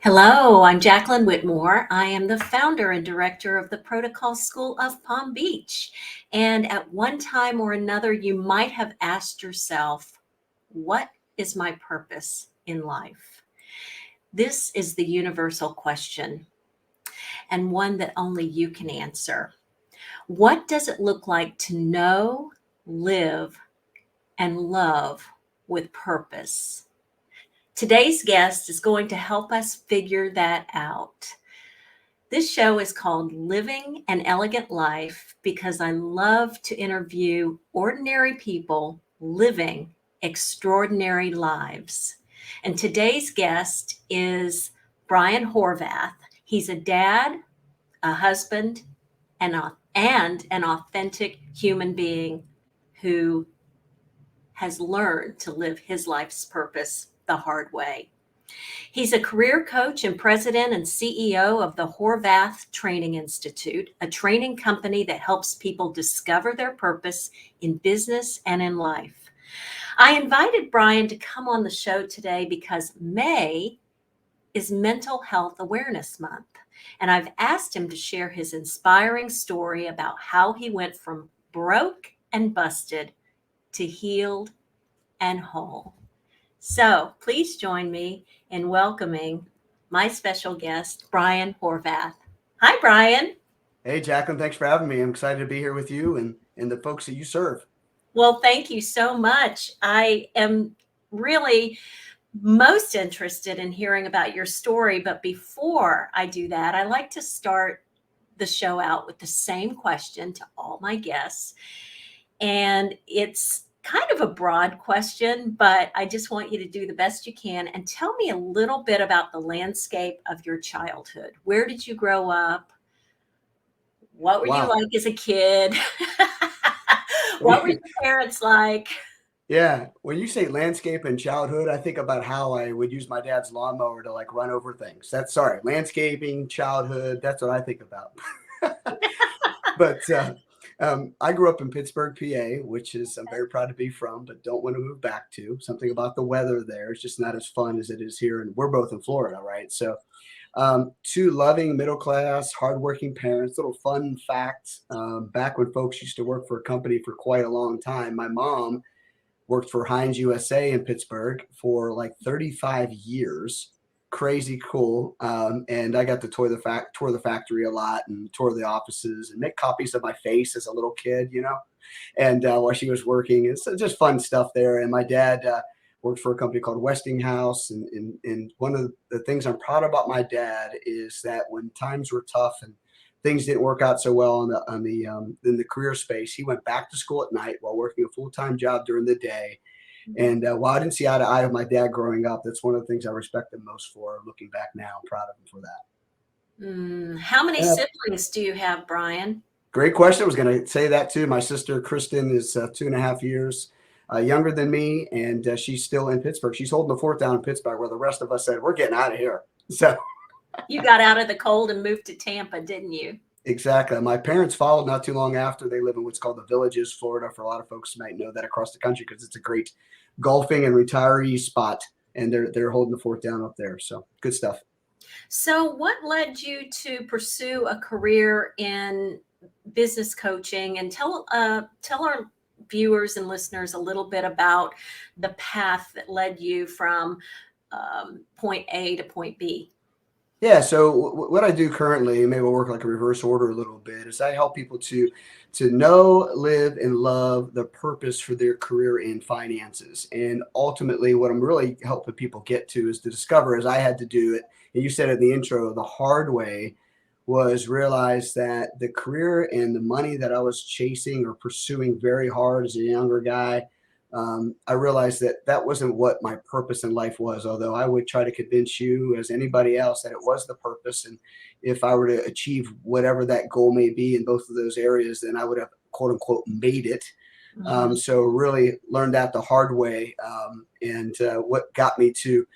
Hello, I'm Jacqueline Whitmore. I am the founder and director of the Protocol School of Palm Beach. And at one time or another, you might have asked yourself, what is my purpose in life? This is the universal question, and one that only you can answer. What does it look like to know, live, and love with purpose? Today's guest is going to help us figure that out. This show is called Living an Elegant Life because I love to interview ordinary people living extraordinary lives. And today's guest is Brian Horvath. He's a dad, a husband, and an authentic human being who has learned to live his life's purpose the hard way. He's a career coach and president and CEO of the Horvath Training Institute, a training company that helps people discover their purpose in business and in life. I invited Brian to come on the show today because May is Mental Health Awareness Month. And I've asked him to share his inspiring story about how he went from broke and busted to healed and whole. So please join me in welcoming my special guest, Brian Horvath. Hi, Brian. Hey, Jacqueline, thanks for having me. I'm excited to be here with you and the folks that you serve. Well, thank you so much. I am really most interested in hearing about your story. But before I do that, I like to start the show out with the same question to all my guests. And it's kind of a broad question, but I just want you to do the best you can and tell me a little bit about the landscape of your childhood. Where did you grow up? What were you Wow. like as a kid? What were your parents like? Yeah. When you say landscape and childhood, I think about how I would use my dad's lawnmower to like run over things. Landscaping, childhood. That's what I think about. But I grew up in Pittsburgh, PA, which is I'm very proud to be from, but don't want to move back to. Something about the weather there is just not as fun as it is here, and we're both in Florida, right? So two loving middle class, hardworking parents. Little fun fact: back when folks used to work for a company for quite a long time, my mom worked for Heinz USA in Pittsburgh for like 35 years. Crazy cool. And I got to tour the factory a lot and tour the offices and make copies of my face as a little kid. And while she was working, it's just fun stuff there. And my dad worked for a company called Westinghouse. And one of the things I'm proud about my dad is that when times were tough and things didn't work out so well in the career space, he went back to school at night while working a full-time job during the day. And while I didn't see eye to eye with my dad growing up, that's one of the things I respect him most for. Looking back now, I'm proud of him for that. How many Uh, siblings do you have, Brian? Great question. I was going to say that too. My sister Kristen is 2.5 years younger than me, and she's still in Pittsburgh. She's holding the fort down in Pittsburgh, where the rest of us said we're getting out of here. So You got out of the cold and moved to Tampa, didn't you? exactly. My parents followed not too long after. They live in what's called the Villages, Florida. For a lot of folks might know that across the country because it's a great golfing and retiree spot, and they're holding the fort down up there. So good stuff. So, what led you to pursue a career in business coaching? And tell our viewers and listeners a little bit about the path that led you from point A to point B. Yeah. So what I do currently, maybe we'll work like a reverse order a little bit, is I help people to know, live, and love the purpose for their career in finances. And ultimately, what I'm really helping people get to is to discover, as I had to do it, and you said in the intro, the hard way was realize that the career and the money that I was chasing or pursuing very hard as a younger guy, I realized that that wasn't what my purpose in life was. Although I would try to convince you, as anybody else, that it was the purpose, and if I were to achieve whatever that goal may be in both of those areas, then I would have quote unquote made it. Mhm. So really learned that the hard way, and what got me to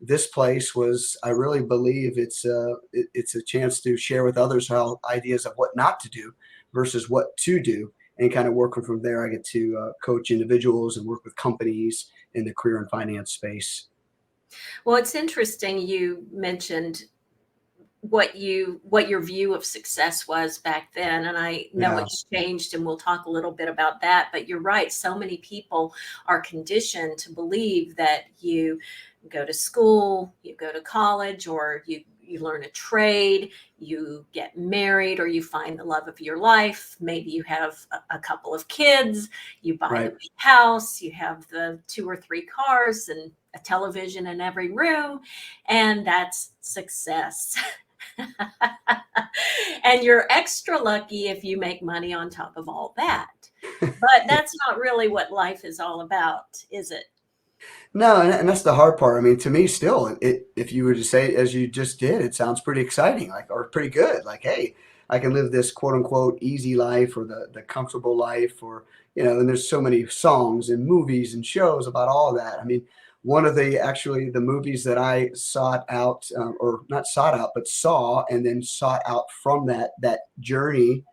this place was I really believe it's a chance to share with others how ideas of what not to do versus what to do, and kind of working from there. I get to coach individuals and work with companies in the career and finance space. Well, it's interesting you mentioned what your view of success was back then, and I know Yeah, it's changed, and we'll talk a little bit about that. But you're right, so many people are conditioned to believe that you go to school, you go to college, or you learn a trade, you get married, or you find the love of your life. Maybe you have a couple of kids, you buy the right. big house, you have the 2 or 3 cars and a television in every room, and that's success. And you're extra lucky if you make money on top of all that. But that's not really what life is all about, is it? No, and that's the hard part. I mean, to me, still, if you were to say as you just did, it sounds pretty exciting, like or pretty good. Like, hey, I can live this quote unquote easy life or the comfortable life, or and there's so many songs and movies and shows about all that. I mean, one of the actually the movies that I sought out, or not sought out, but saw and then sought out from that journey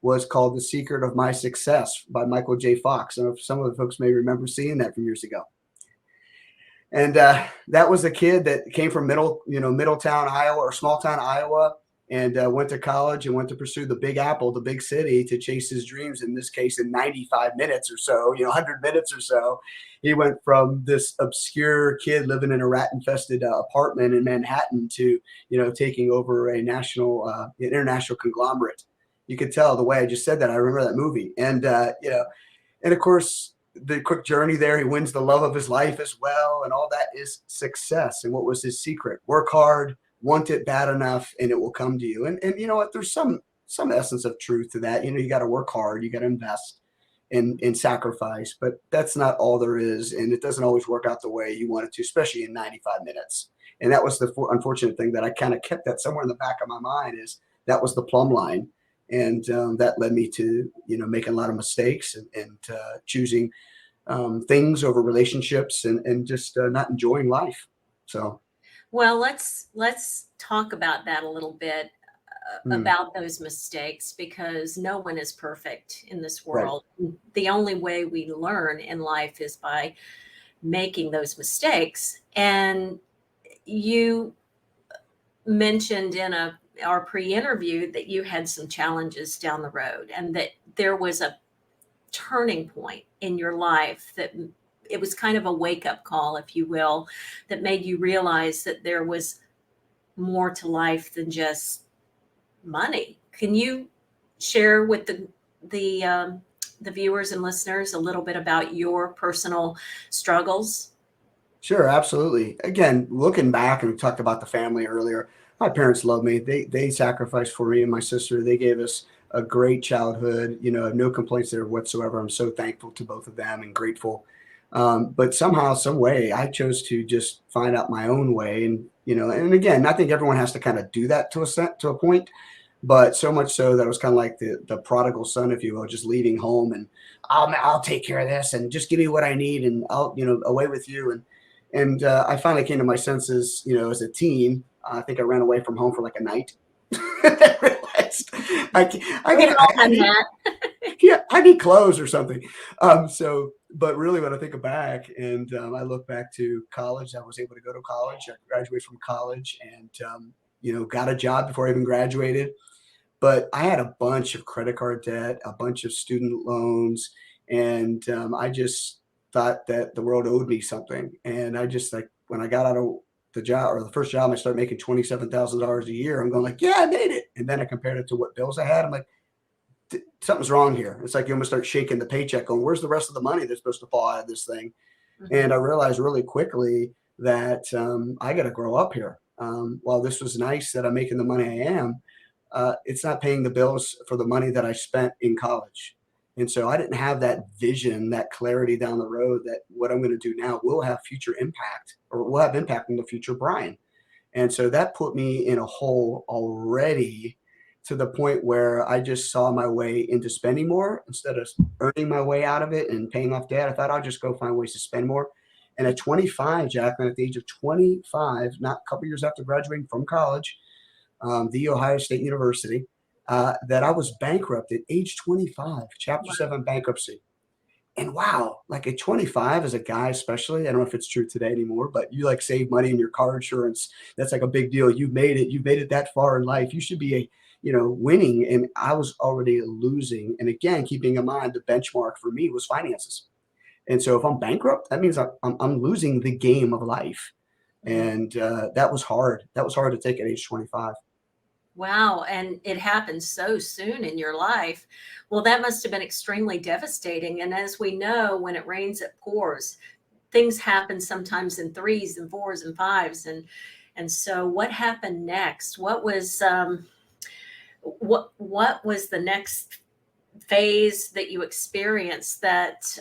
was called "The Secret of My Success" by Michael J. Fox. And some of the folks may remember seeing that from years ago. And that was a kid that came from Middletown, Iowa, or small town Iowa, and went to college and went to pursue the Big Apple, the big city, to chase his dreams. In this case, in 95 minutes or so, 100 minutes or so, he went from this obscure kid living in a rat-infested apartment in Manhattan to, taking over a international conglomerate. You could tell the way I just said that. I remember that movie, and of course, the quick journey there, he wins the love of his life as well, and all that is success. And what was his secret? Work hard, want it bad enough, and it will come to you. And you know what? There's some essence of truth to that. You got to work hard, you got to invest in sacrifice, but that's not all there is, and it doesn't always work out the way you want it to, especially in 95 minutes. And that was the unfortunate thing that I kind of kept that somewhere in the back of my mind is that was the plumb line, and that led me to making a lot of mistakes and choosing things over relationships and just not enjoying life. So, Well, let's talk about that a little bit, mm, about those mistakes, because no one is perfect in this right, world. The only way we learn in life is by making those mistakes. And you mentioned in our pre-interview that you had some challenges down the road, and that there was a turning point in your life, that it was kind of a wake-up call, if you will, that made you realize that there was more to life than just money. Can you share with the viewers and listeners a little bit about your personal struggles? sure, absolutely. Again, looking back, and we talked about the family earlier. My parents loved me. They sacrificed for me and my sister. They gave us a great childhood. No complaints there whatsoever. I'm so thankful to both of them and grateful. But somehow, some way, I chose to just find out my own way. And again, I think everyone has to kind of do that to a point. But so much so that it was kind of like the prodigal son, if you will, just leaving home and I'll take care of this and just give me what I need and I'll away with you. And I finally came to my senses, as a teen. I think I ran away from home for like a night. I realized We've all I done need, that. yeah, I need clothes or something. But really, when I think back and I look back to college, I was able to go to college. I graduated from college and got a job before I even graduated. But I had a bunch of credit card debt, a bunch of student loans, and I just thought that the world owed me something. And I just like when I got out of the job or the first job, I started making $27,000 a year. I'm going like, yeah, I made it. And then I compared it to what bills I had. I'm like, something's wrong here. It's like you almost start shaking the paycheck, going, where's the rest of the money that's supposed to fall out of this thing? And Mhm. I realized really quickly that I got to grow up here. While this was nice that I'm making the money I am, it's not paying the bills for the money that I spent in college. And so I didn't have that vision, that clarity down the road that what I'm going to do now will have future impact or will have impact in the future Brian. And so that put me in a hole already to the point where I just saw my way into spending more instead of earning my way out of it and paying off debt. I thought I'll just go find ways to spend more. And at 25, Jacqueline, at the age of 25, not a couple years after graduating from college, the Ohio State University, that I was bankrupt at age 25, Chapter Wow. 7 bankruptcy. And wow, like at 25 as a guy, especially, I don't know if it's true today anymore, but you like save money in your car insurance. That's like a big deal. You've made it. You've made it that far in life. You should be winning. And I was already losing. And again, keeping in mind the benchmark for me was finances. And so if I'm bankrupt, that means I'm losing the game of life. Mhm. And that was hard. That was hard to take at age 25. Wow, and it happened so soon in your life. Well, that must have been extremely devastating, and as we know, when it rains, it pours. Things happen sometimes in threes and fours and fives, and so what happened next? What was the next phase that you experienced that,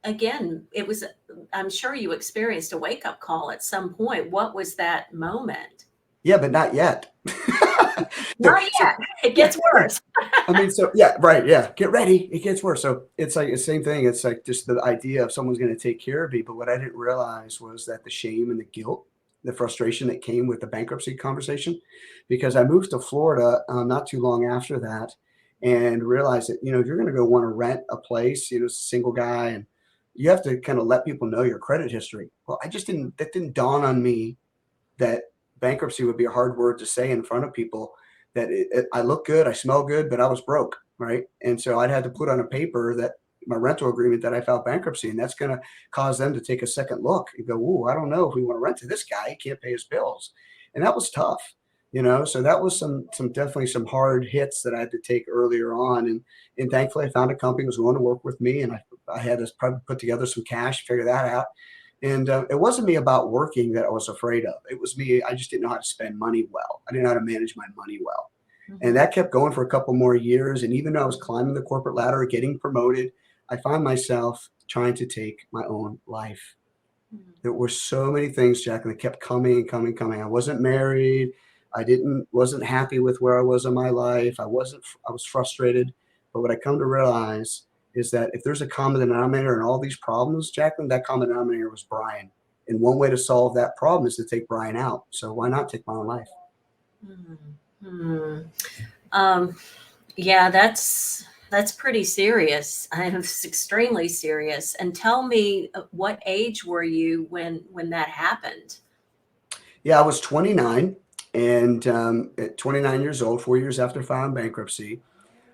again, it was I'm sure you experienced a wake-up call at some point. What was that moment? Yeah, but not yet. so, Not so yet. It yeah, gets yeah. worse. I mean, so yeah, right, yeah. Get ready, it gets worse. So it's like the same thing. It's like just the idea of someone's going to take care of me. But what I didn't realize was that the shame and the guilt, the frustration that came with the bankruptcy conversation, because I moved to Florida not too long after that, and realized that if you're going to go want to rent a place, as a single guy, and you have to kind of let people know your credit history. Well, I just didn't. That didn't dawn on me that bankruptcy would be a hard word to say in front of people, that I look good, I smell good, but I was broke, right? And so I'd had to put on a paper that my rental agreement that I filed bankruptcy, and that's going to cause them to take a second look and go, "Ooh, I don't know if we want to rent to this guy. He can't pay his bills," and that was tough. So that was some definitely some hard hits that I had to take earlier on, and thankfully I found a company that was willing to work with me, and I had to probably put together some cash, figure that out. And it wasn't me about working that I was afraid of. It was me. I just didn't know how to spend money well. I didn't know how to manage my money well. And Mhm. that kept going for a couple more years. And even though I was climbing the corporate ladder, getting promoted, I found myself trying to take my own life. Mhm. There were so many things, Jack, and they kept coming and coming, coming. I wasn't married. I wasn't happy with where I was in my life. I was frustrated. But what I come to realize is that if there's a common denominator in all these problems, Jacqueline, that common denominator was Brian. And one way to solve that problem is to take Brian out. So why not take my own life? Mhm. Mhm. Um, yeah, that's pretty serious. It's extremely serious. And tell me, what age were you when that happened? Yeah, I was 29. And at 29 years old, 4 years after filing bankruptcy,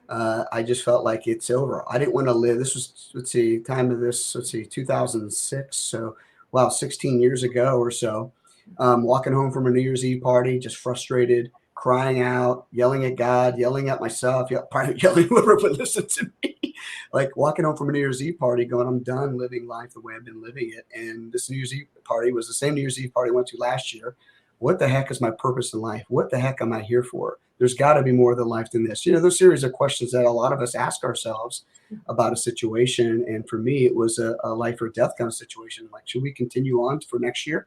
I just felt like it's over. I didn't want to live. This was, let's see, time of this, let's see, 2006. So, wow, 16 years ago or so. Walking home from a New Year's Eve party, just frustrated, crying out, yelling at God, yelling at myself, probably yelling whoever would listen to me. Like walking home from a New Year's Eve party, going, I'm done living life the way I've been living it. And this New Year's Eve party was the same New Year's Eve party I went to last year. What the heck is my purpose in life? What the heck am I here for? There's got to be more than life than this. Those series of questions that a lot of us ask ourselves about a situation. And for me, it was a life or death kind of situation. Like, should we continue on for next year,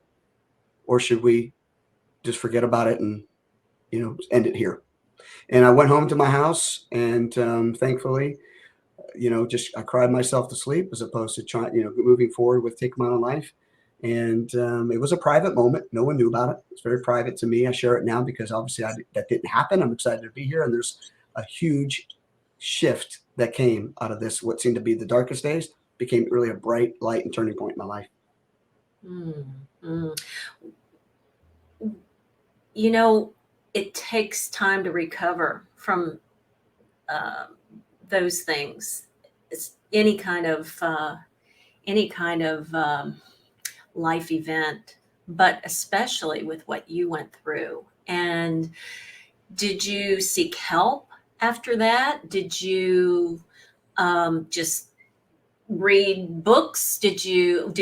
or should we just forget about it and, end it here? And I went home to my house, and thankfully, just I cried myself to sleep as opposed to trying, moving forward with taking my own life. And it was a private moment. No one knew about it. It's very private to me. I share it now because obviously that didn't happen. I'm excited to be here. And there's a huge shift that came out of this. What seemed to be the darkest days became really a bright light and turning point in my life. Mm, mm. You know, it takes time to recover from uh, those things. It's any kind of life event, but especially with what you went through. And did you seek help after that? Did you just read books? Did you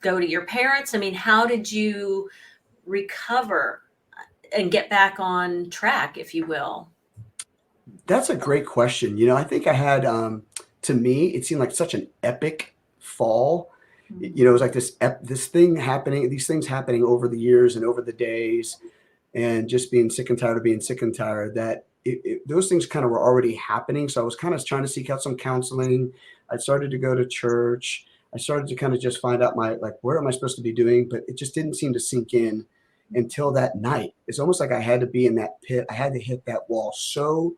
go to your parents? I mean, how did you recover and get back on track, if you will? That's a great question. I think I had, to me, it seemed like such an epic fall. It was like this thing happening, these things happening over the years and over the days, and just being sick and tired of being sick and tired, that those things kind of were already happening. So I was kind of trying to seek out some counseling. I started to go to church. I started to kind of just find out like, what am I supposed to be doing? But it just didn't seem to sink in until that night. It's almost like I had to be in that pit. I had to hit that wall so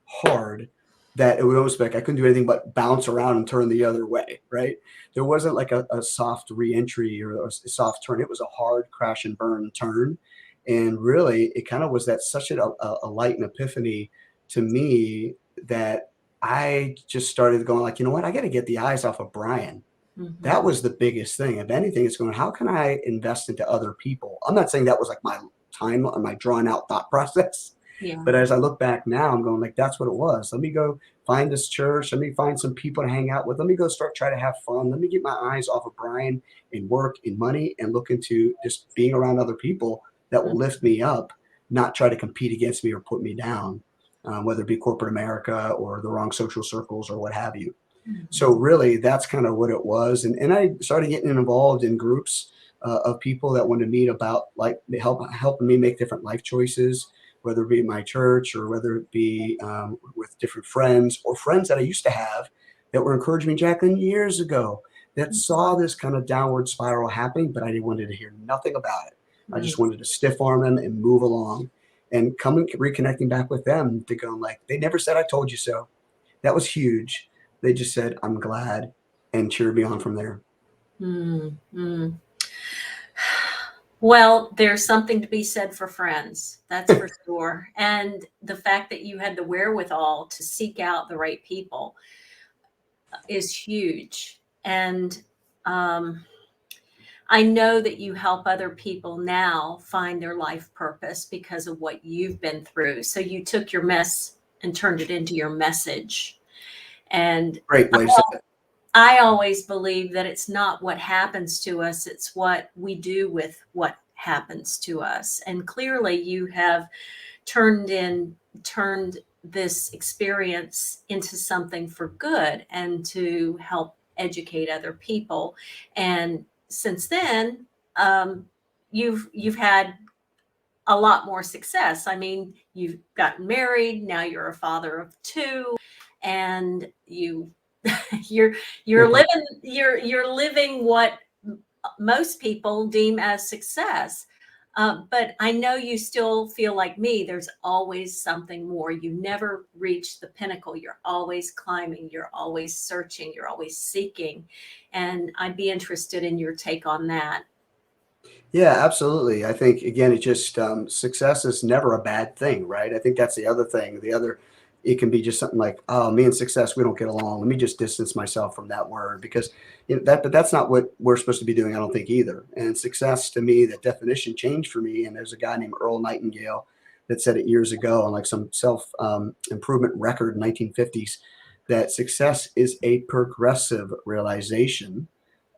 hard that it would almost be like I couldn't do anything but bounce around and turn the other way, right? There wasn't like a soft reentry or a soft turn. It was a hard crash and burn turn. And really, it kind of was that such a light and epiphany to me that I just started going like, you know what? I got to get the eyes off of Brian. That Mhm. was the biggest thing. If anything, it's going, how can I invest into other people? I'm not saying that was like my time or my drawn out thought process. Yeah. But as I look back now, I'm going like, that's what it was. Let me go find this church. Let me find some people to hang out with. Let me go start try to have fun. Let me get my eyes off of Brian and work and money and look into just being around other people that will lift me up, not try to compete against me or put me down, whether it be corporate America or the wrong social circles or what have you. So Mhm. really, that's kind of what it was. And I started getting involved in groups of people that wanted to meet about like helping me make different life choices, whether it be my church or whether it be with different friends or friends that I used to have that were encouraging me, Jacqueline, years ago that saw this kind of downward spiral happening, but I didn't wanted to hear nothing about it. I Mhm. just wanted to stiff arm them and move along and coming reconnecting back with them to go like, they never said I told you so. That was huge. They just said, I'm glad, and cheered me on from there. Mm, mm. Well, there's something to be said for friends, that's for sure. And the fact that you had the wherewithal to seek out the right people is huge. And um, I know that you help other people now find their life purpose because of what you've been through. So you took your mess and turned it into your message. And Great way to say it. I always believe that it's not what happens to us, it's what we do with what happens to us. And clearly you have turned this experience into something for good and to help educate other people. And since then, you've had a lot more success. I mean, you've gotten married, now you're a father of two, and you're you're living what most people deem as success. But I know you still feel like me. There's always something more. You never reach the pinnacle. You're always climbing. You're always searching. You're always seeking. And I'd be interested in your take on that. Yeah, absolutely. I think again, it just success is never a bad thing, right? I think that's the other thing. It can be just something like, oh, me and success, we don't get along. Let me just distance myself from that word because but that's not what we're supposed to be doing. I don't think either. And success to me, that definition changed for me. And there's a guy named Earl Nightingale that said it years ago on like some self improvement record in 1950s that success is a progressive realization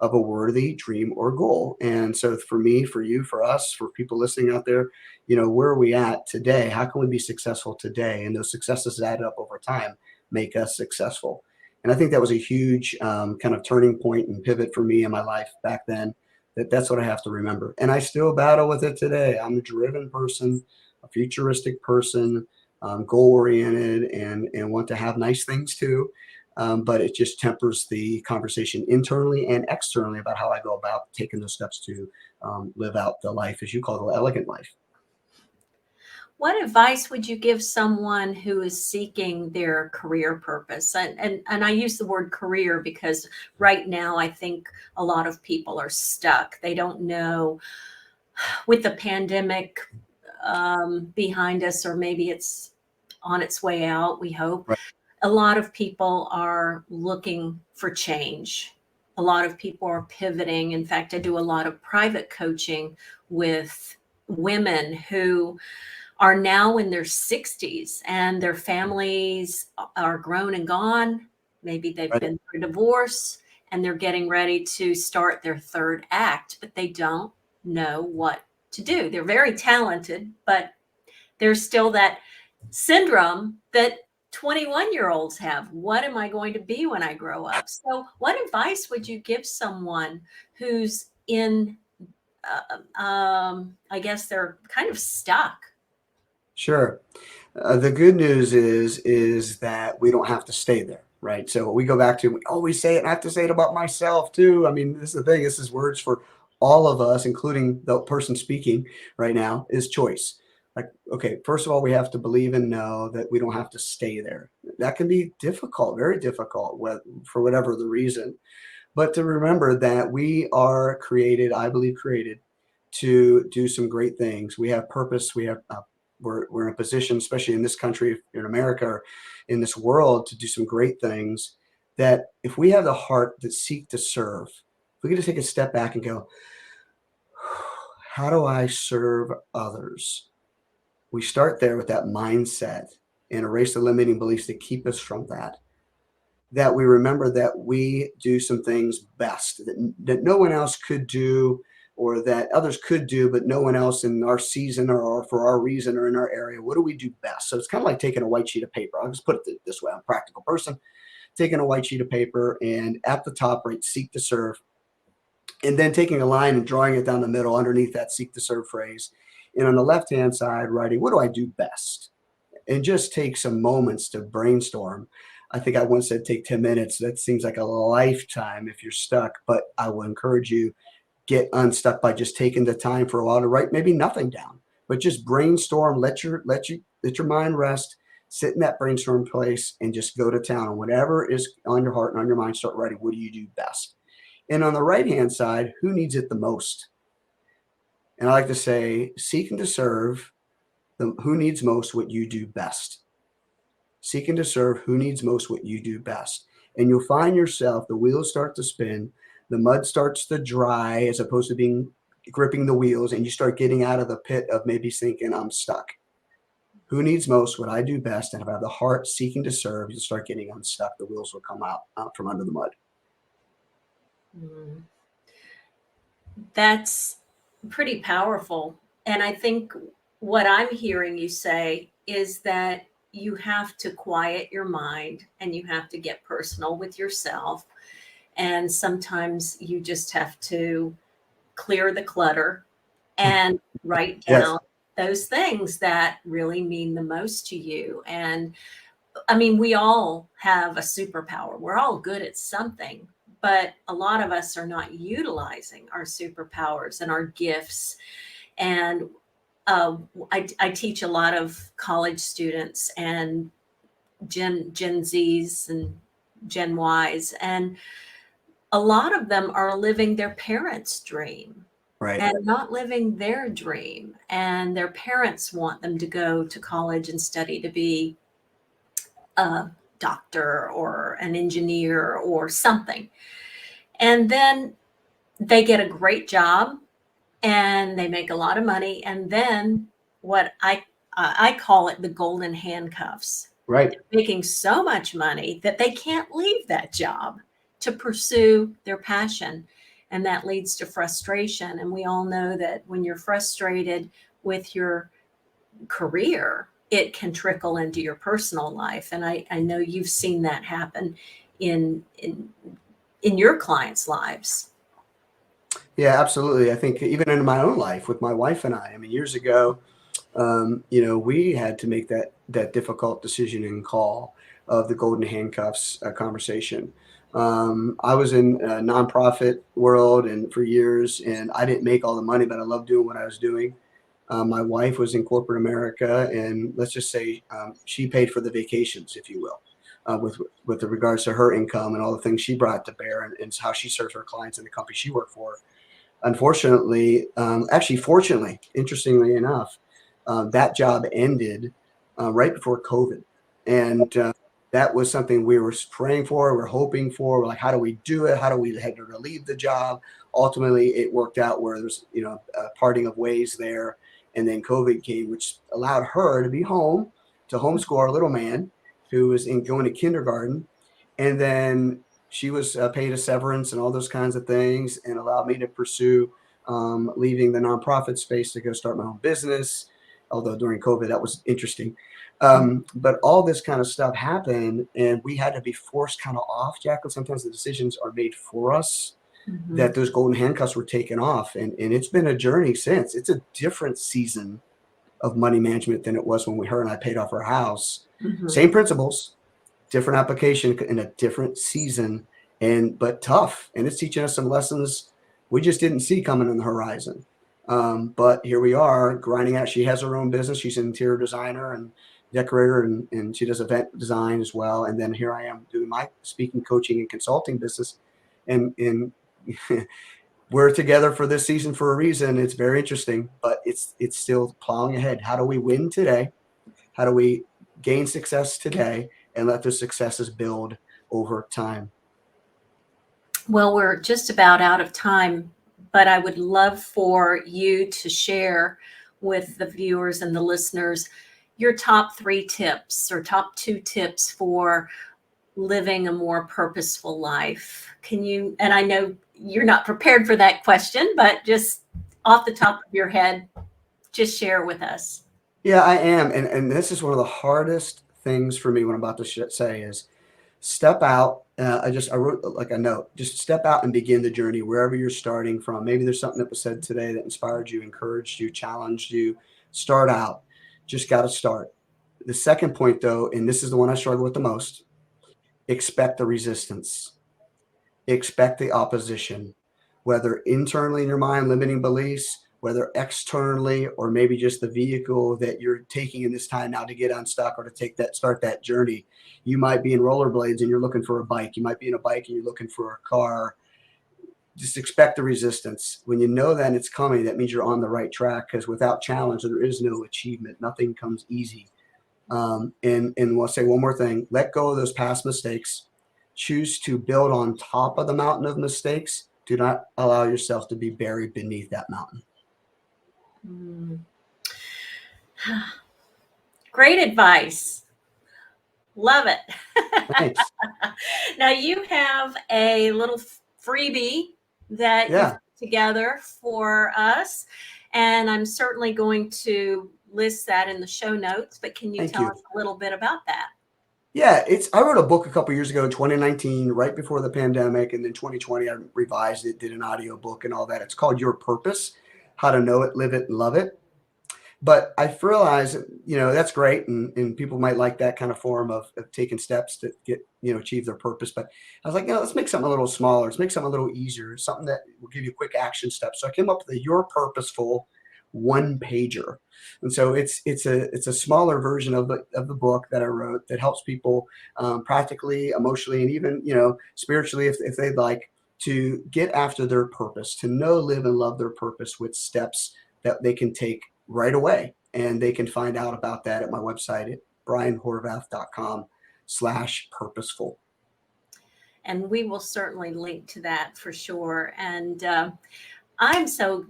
of a worthy dream or goal. And so for me, for you, for us, for people listening out there, where are we at today? How can we be successful today? And those successes added up over time make us successful. And I think that was a huge kind of turning point and pivot for me in my life back then. That's what I have to remember. And I still battle with it today. I'm a driven person, a futuristic person, goal oriented, and want to have nice things too. But it just tempers the conversation internally and externally about how I go about taking those steps to live out the life, as you call it, the elegant life. What advice would you give someone who is seeking their career purpose? And I use the word career because right now I think a lot of people are stuck. They don't know, with the pandemic behind us, or maybe it's on its way out, we hope. Right. A lot of people are looking for change. A lot of people are pivoting. In fact, I do a lot of private coaching with women who are now in their 60s and their families are grown and gone. Maybe they've Right. been through divorce and they're getting ready to start their third act, but they don't know what to do. They're very talented, but there's still that syndrome that 21-year-olds have. What am I going to be when I grow up? So, what advice would you give someone who's in, I guess they're kind of stuck? Sure. The good news is that we don't have to stay there, right? So we go back to we always say it. And I have to say it about myself too. I mean, this is the thing. This is words for all of us, including the person speaking right now. Is choice. Like, okay, first of all, we have to believe and know that we don't have to stay there. that can be difficult, very difficult, for whatever the reason. But to remember that we are created, I believe, created to do some great things. We have purpose. We're in a position, especially in this country, in America, or in this world, to do some great things. That if we have the heart that seek to serve, if we can just take a step back and go, how do I serve others? We start there with that mindset and erase the limiting beliefs that keep us from that. That we remember that we do some things best that no one else could do, or that others could do, but no one else in our season or for our reason or in our area. What do we do best? So it's kind of like taking a white sheet of paper. I'll just put it this way. I'm a practical person. Taking a white sheet of paper and at the top, right, seek to serve. And then taking a line and drawing it down the middle underneath that seek to serve phrase. And on the left-hand side, writing, what do I do best? And just take some moments to brainstorm. I think I once said take 10 minutes. That seems like a lifetime if you're stuck, but I will encourage you, get unstuck by just taking the time for a while to write maybe nothing down, but just brainstorm, let your mind rest, sit in that brainstorm place and just go to town on whatever is on your heart and on your mind. Start writing, what do you do best? And on the right-hand side, who needs it the most? And I like to say, seeking to serve, who needs most what you do best. Seeking to serve who needs most what you do best. And you'll find yourself, the wheels start to spin, the mud starts to dry as opposed to being gripping the wheels, and you start getting out of the pit of maybe thinking, I'm stuck. Who needs most what I do best? And if I have the heart seeking to serve, you'll start getting unstuck. The wheels will come out from under the mud. That's pretty powerful. And I think what I'm hearing you say is that you have to quiet your mind and you have to get personal with yourself. And sometimes you just have to clear the clutter and write Yes. down those things that really mean the most to you. And I mean, we all have a superpower. We're all good at something, but a lot of us are not utilizing our superpowers and our gifts. And I teach a lot of college students and Gen Zs and Gen Ys, and a lot of them are living their parents' dream. Right. And not living their dream. And their parents want them to go to college and study to be a doctor or an engineer or something. And then they get a great job and they make a lot of money. And then what I call it the golden handcuffs. Right. They're making so much money that they can't leave that job to pursue their passion. And that leads to frustration. And we all know that when you're frustrated with your career, it can trickle into your personal life. And I know you've seen that happen in your clients' lives. Yeah, absolutely. I think even in my own life with my wife and I mean, years ago, we had to make that difficult decision and call of the golden handcuffs conversation. I was in a nonprofit world and for years, and I didn't make all the money, but I loved doing what I was doing. My wife was in corporate America, and let's just say she paid for the vacations, if you will, with regards to her income and all the things she brought to bear and how she serves her clients in the company she worked for. Unfortunately, fortunately, interestingly enough, that job ended right before COVID. And that was something we were praying for, we're hoping for. We're like, how do we do it? How do we had to leave the job? Ultimately, it worked out where there's, a parting of ways there. And then COVID came, which allowed her to be home to homeschool our little man who was going to kindergarten. And then she was paid a severance and all those kinds of things and allowed me to pursue leaving the nonprofit space to go start my own business. Although during COVID, that was interesting. But all this kind of stuff happened and we had to be forced kind of off, Jacqueline. Sometimes the decisions are made for us, that those golden handcuffs were taken off. And it's been a journey since. It's a different season of money management than it was when her and I paid off our house. Same principles, different application in a different season, but tough. And it's teaching us some lessons we just didn't see coming on the horizon. But here we are grinding out. She has her own business. She's an interior designer and decorator, and she does event design as well. And then here I am doing my speaking, coaching, and consulting business. And we're together for this season for a reason. It's very interesting, but it's still plowing ahead. How do we win today? How do we gain success today and let those successes build over time? Well, we're just about out of time, but I would love for you to share with the viewers and the listeners your top 3 tips or top 2 tips for living a more purposeful life. Can you, and I know you're not prepared for that question, but just off the top of your head, just share with us. Yeah, I am. And this is one of the hardest things for me when I'm about to say is step out. I wrote like a note, just step out and begin the journey wherever you're starting from. Maybe there's something that was said today that inspired you, encouraged you, challenged you. Start out. Just got to start. The second point, though, and this is the one I struggle with the most, expect the resistance, expect the opposition, whether internally in your mind, limiting beliefs, whether externally, or maybe just the vehicle that you're taking in this time now to get unstuck or to start that journey. You might be in rollerblades and you're looking for a bike. You might be in a bike and you're looking for a car. Just expect the resistance. When you know that it's coming, that means you're on the right track, because without challenge, there is no achievement. Nothing comes easy. And we'll say one more thing, let go of those past mistakes, choose to build on top of the mountain of mistakes. Do not allow yourself to be buried beneath that mountain. Mm. Great advice. Love it. Thanks. Now you have a little freebie that you've put together for us, and I'm certainly going to list that in the show notes, but can you tell us a little bit about that? Yeah, I wrote a book a couple years ago in 2019, right before the pandemic, and then 2020 I revised it, did an audio book and all that. It's called Your Purpose: How to Know It, Live It, and Love It. But I realized, that's great, and people might like that kind of form of taking steps to get, achieve their purpose. But I was like, let's make something a little smaller. Let's make something a little easier, something that will give you quick action steps. So I came up with a Your Purposeful one pager. And so it's a smaller version of the book that I wrote that helps people practically, emotionally, and even, spiritually, if they'd like, to get after their purpose, to know, live, and love their purpose with steps that they can take right away. And they can find out about that at my website at brianhorvath.com/purposeful. And we will certainly link to that for sure. And I'm so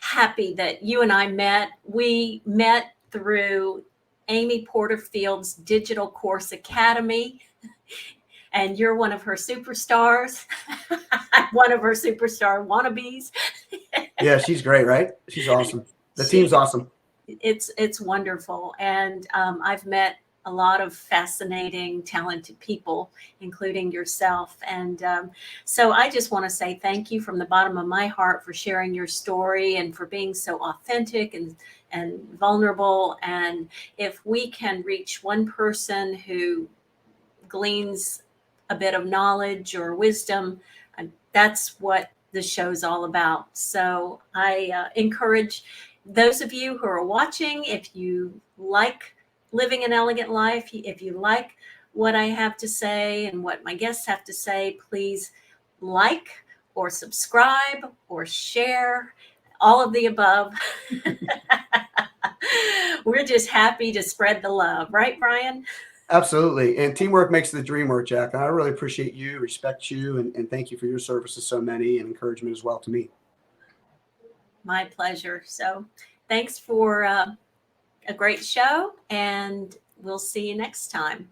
happy that you and I met. We met through Amy Porterfield's Digital Course Academy, and you're one of her superstars. I'm one of her superstar wannabes. Yeah, she's great, right? She's awesome. The team's awesome. It's wonderful. And I've met a lot of fascinating, talented people, including yourself. And so I just want to say thank you from the bottom of my heart for sharing your story and for being so authentic and vulnerable. And if we can reach one person who gleans a bit of knowledge or wisdom, that's what the show's all about. So I encourage those of you who are watching, if you like living an elegant life, if you like what I have to say and what my guests have to say, please like or subscribe or share, all of the above. We're just happy to spread the love, right, Brian? Absolutely. And teamwork makes the dream work, Jack. And I really appreciate you, respect you, and thank you for your service to so many and encouragement as well to me. My pleasure. So thanks for a great show, and we'll see you next time.